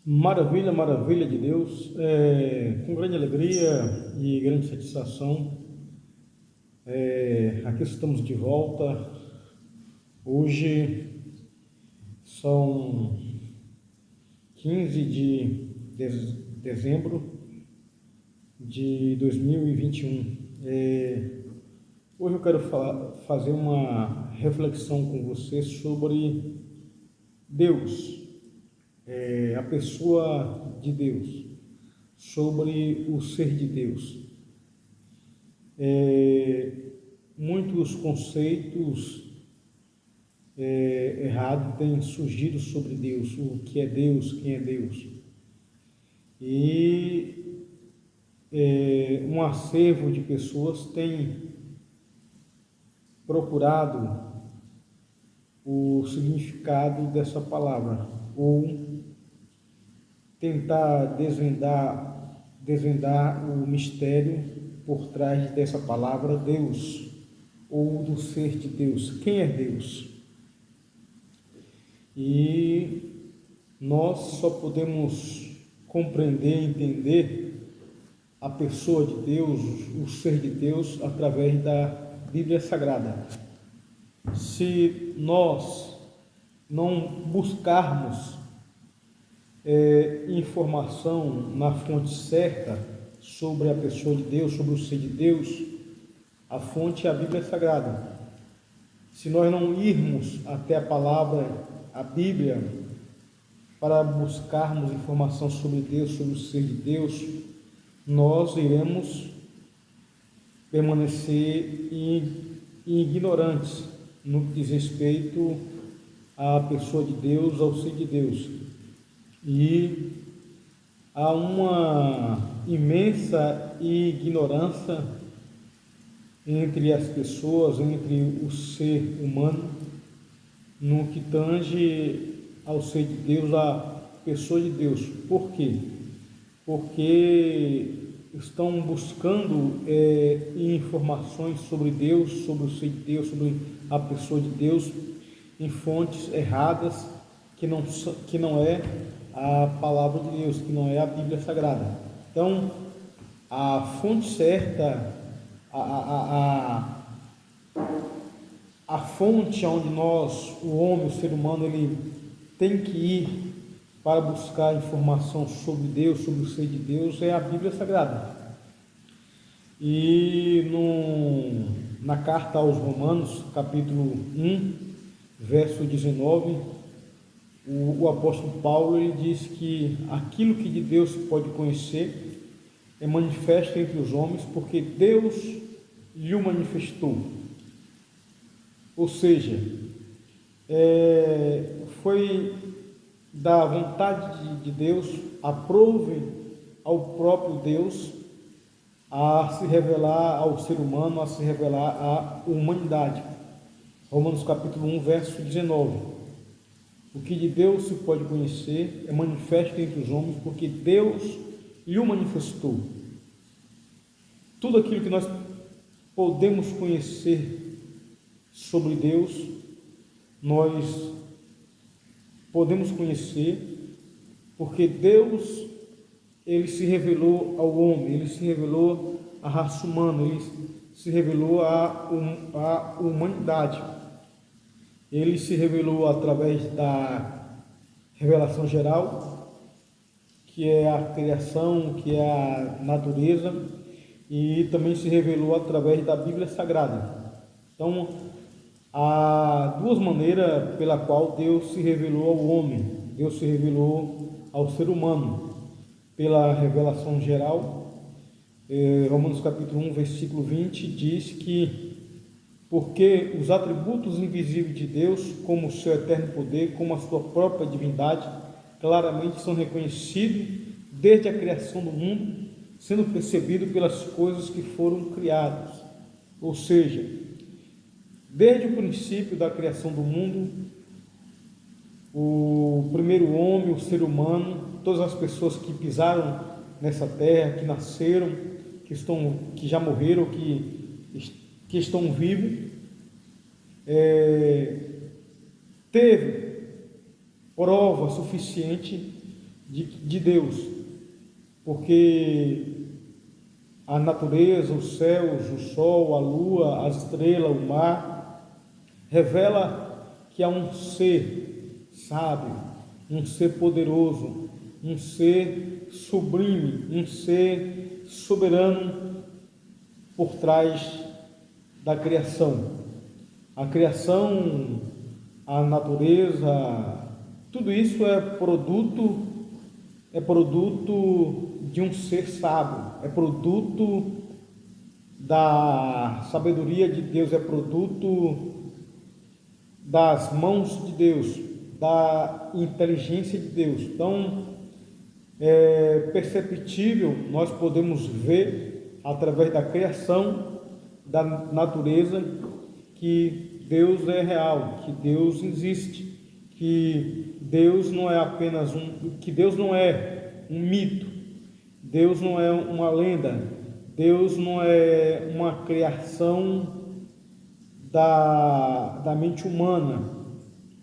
Maravilha, maravilha de Deus. Com grande alegria e grande satisfação, aqui estamos de volta. Hoje são 15 de dezembro de 2021. Hoje eu quero fazer uma reflexão com você sobre Deus, a pessoa de Deus, sobre o ser de Deus. Muitos conceitos errados têm surgido sobre Deus, o que é Deus, quem é Deus. E um acervo de pessoas tem procurado o significado dessa palavra, ou tentar desvendar o mistério por trás dessa palavra Deus, ou do ser de Deus. Quem é Deus? E nós só podemos compreender, entender a pessoa de Deus, o ser de Deus, através da Bíblia Sagrada. Se nós não buscarmos informação na fonte certa sobre a pessoa de Deus, sobre o ser de Deus, a fonte é a Bíblia Sagrada. Se nós não irmos até a palavra, a Bíblia, para buscarmos informação sobre Deus, sobre o ser de Deus, nós iremos permanecer ignorantes no que diz respeito à pessoa de Deus, ao ser de Deus. E há uma imensa ignorância entre as pessoas, entre o ser humano, no que tange ao ser de Deus, à pessoa de Deus. Por quê? Porque estão buscando informações sobre Deus, sobre o ser de Deus, sobre a pessoa de Deus, em fontes erradas, que não é a palavra de Deus, que não é a Bíblia Sagrada. Então, a fonte certa, a fonte onde nós, o homem, o ser humano, ele tem que ir para buscar informação sobre Deus, sobre o ser de Deus, é a Bíblia Sagrada. E na carta aos Romanos, capítulo 1, verso 19, o apóstolo Paulo ele diz que aquilo que de Deus se pode conhecer é manifesto entre os homens, porque Deus lhe o manifestou. Ou seja, foi da vontade de Deus, aprove ao próprio Deus a se revelar ao ser humano, a se revelar à humanidade. Romanos capítulo 1, verso 19. O que de Deus se pode conhecer é manifesto entre os homens, porque Deus lhe o manifestou. Tudo aquilo que nós podemos conhecer sobre Deus, nós podemos conhecer porque Deus, ele se revelou ao homem, ele se revelou à raça humana, ele se revelou à humanidade. Ele se revelou através da revelação geral, que é a criação, que é a natureza, e também se revelou através da Bíblia Sagrada. Então, há duas maneiras pela qual Deus se revelou ao homem. Deus se revelou ao ser humano pela revelação geral. Romanos capítulo 1, versículo 20 diz que porque os atributos invisíveis de Deus, como o seu eterno poder, como a sua própria divindade, claramente são reconhecidos desde a criação do mundo, sendo percebidos pelas coisas que foram criadas. Ou seja, desde o princípio da criação do mundo, o primeiro homem, o ser humano, todas as pessoas que pisaram nessa terra, que nasceram, que já morreram, que estão vivos, teve prova suficiente de Deus, porque a natureza, os céus, o sol, a lua, as estrelas, o mar, revela que há um ser sábio, um ser poderoso, um ser sublime, um ser soberano por trás da criação. A criação, a natureza, tudo isso é produto de um ser sábio, é produto da sabedoria de Deus, é produto das mãos de Deus, da inteligência de Deus. Então, é perceptível, nós podemos ver através da criação da natureza que Deus é real, que Deus existe, que Deus não é apenas que Deus não é um mito, Deus não é uma lenda, Deus não é uma criação da mente humana,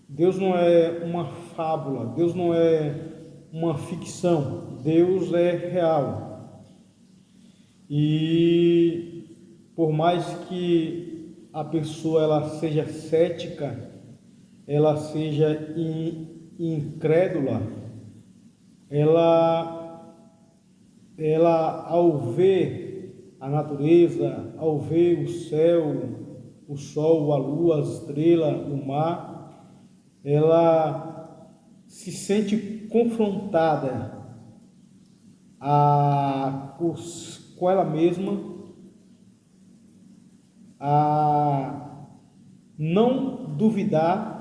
Deus não é uma fábula, Deus não é uma ficção, Deus é real. E por mais que a pessoa ela seja cética, ela seja incrédula, ela ao ver a natureza, ao ver o céu, o sol, a lua, as estrelas, o mar, ela se sente confrontada com ela mesma, a não duvidar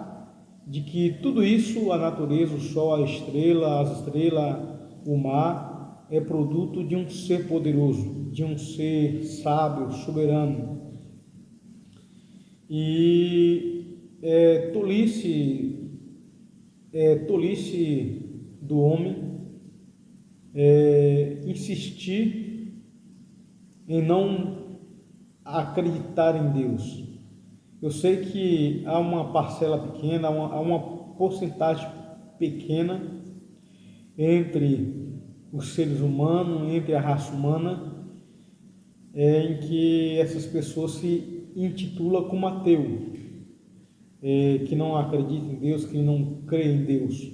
de que tudo isso, a natureza, o sol, a estrela, as estrelas, o mar, é produto de um ser poderoso, de um ser sábio, soberano. E tolice do homem insistir em não acreditar em Deus. Eu sei que há uma parcela pequena, há uma porcentagem pequena entre os seres humanos, entre a raça humana, em que essas pessoas se intitulam como ateu, que não acredita em Deus, que não crê em Deus.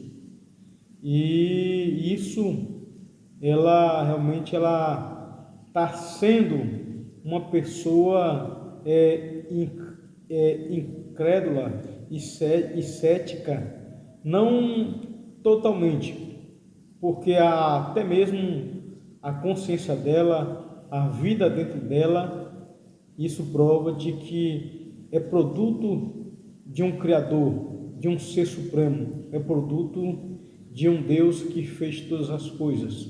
E isso, ela realmente está sendo uma pessoa incrédula e cética, não totalmente, porque até mesmo a consciência dela, a vida dentro dela, isso prova de que é produto de um Criador, de um Ser Supremo, é produto de um Deus que fez todas as coisas.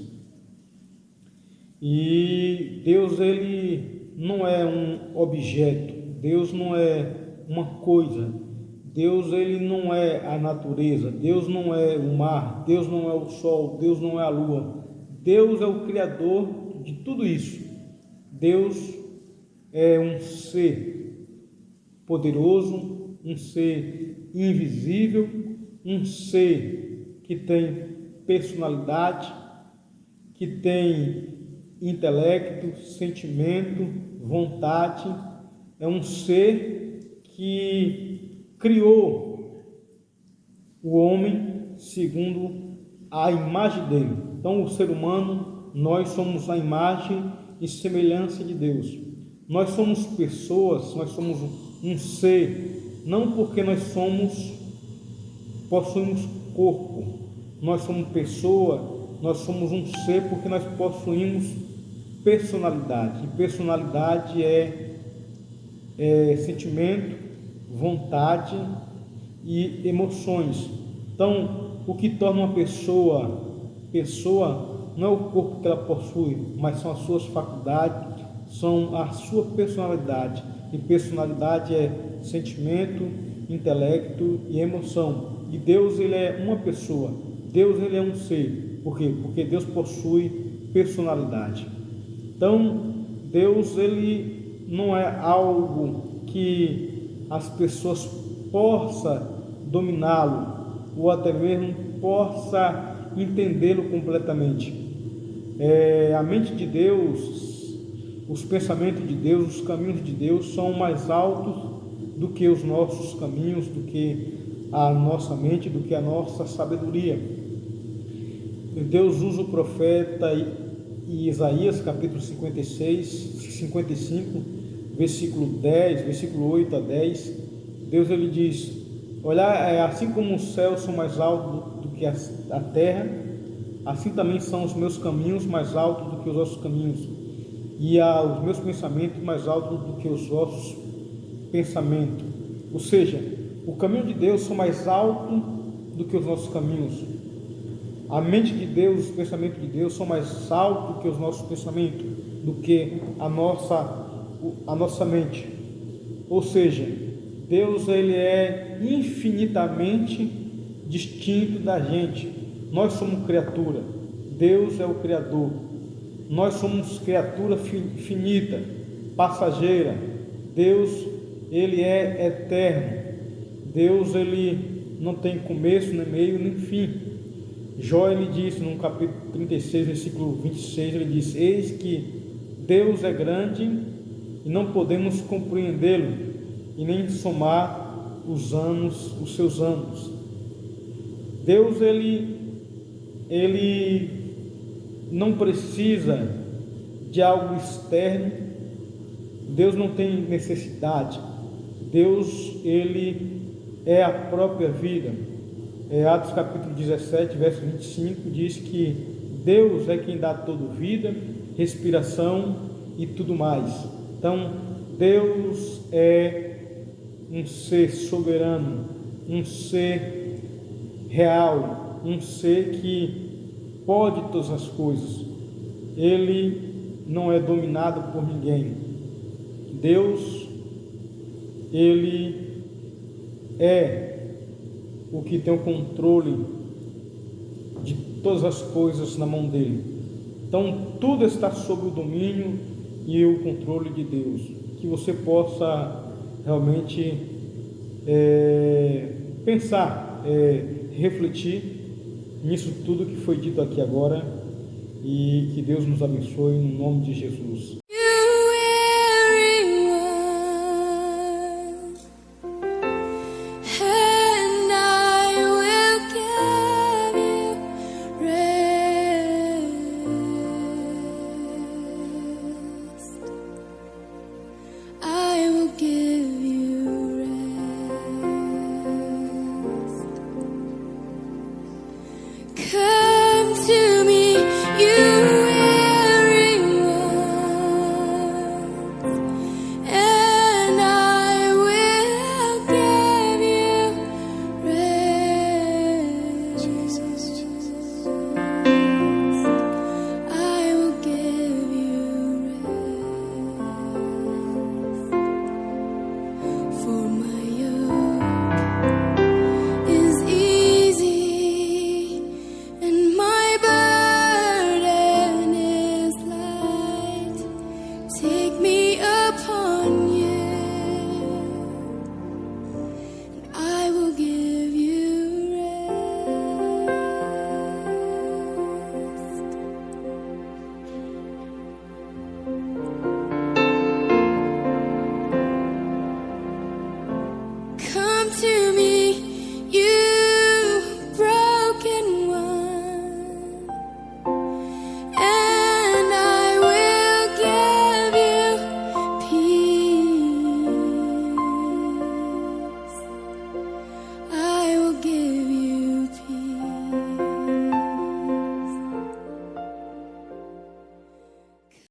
E Deus, ele não é um objeto, Deus não é uma coisa, Deus, ele não é a natureza, Deus não é o mar, Deus não é o sol, Deus não é a lua, Deus é o Criador de tudo isso. Deus é um ser poderoso, um ser invisível, um ser que tem personalidade, que tem intelecto, sentimento, vontade, é um ser que criou o homem segundo a imagem dele. Então, o ser humano, nós somos a imagem e semelhança de Deus. Nós somos pessoas, nós somos um ser, não porque nós possuímos corpo, nós somos pessoa, nós somos um ser porque nós possuímos personalidade. E personalidade é sentimento, vontade e emoções. Então, o que torna uma pessoa não é o corpo que ela possui, mas são as suas faculdades, são a sua personalidade. E personalidade é sentimento, intelecto e emoção. E Deus, ele é uma pessoa, Deus, ele é um ser. Por quê? Porque Deus possui personalidade. Então, Deus, ele não é algo que as pessoas possam dominá-lo, ou até mesmo possa entendê-lo completamente. A mente de Deus, os pensamentos de Deus, os caminhos de Deus são mais altos do que os nossos caminhos, do que a nossa mente, do que a nossa sabedoria. Deus usa o profeta Isaías, capítulo 55, versículo 10, versículo 8 a 10. Deus ele diz: olha, assim como os céus são mais altos do que a terra, assim também são os meus caminhos mais altos do que os vossos caminhos, e os meus pensamentos mais altos do que os vossos pensamentos. Ou seja, o caminho de Deus são mais altos do que os nossos caminhos. A mente de Deus, os pensamentos de Deus são mais altos do que os nossos pensamentos, do que a nossa mente. Ou seja, Deus ele é infinitamente distinto da gente. Nós somos criatura, Deus é o Criador. Nós somos criatura finita, passageira. Deus ele é eterno. Deus ele não tem começo, nem meio, nem fim. Jó ele disse no capítulo 36, versículo 26, ele diz: eis que Deus é grande e não podemos compreendê-lo, e nem somar os seus anos. Deus ele não precisa de algo externo. Deus não tem necessidade. Deus ele é a própria vida. Atos capítulo 17, verso 25 diz que Deus é quem dá toda vida, respiração e tudo mais. Então Deus é um ser soberano, um ser real, um ser que pode todas as coisas. Ele não é dominado por ninguém. Deus ele é o que tem o controle de todas as coisas na mão dele. Então tudo está sob o domínio e o controle de Deus. Que você possa realmente pensar, refletir nisso tudo que foi dito aqui agora, e que Deus nos abençoe no nome de Jesus.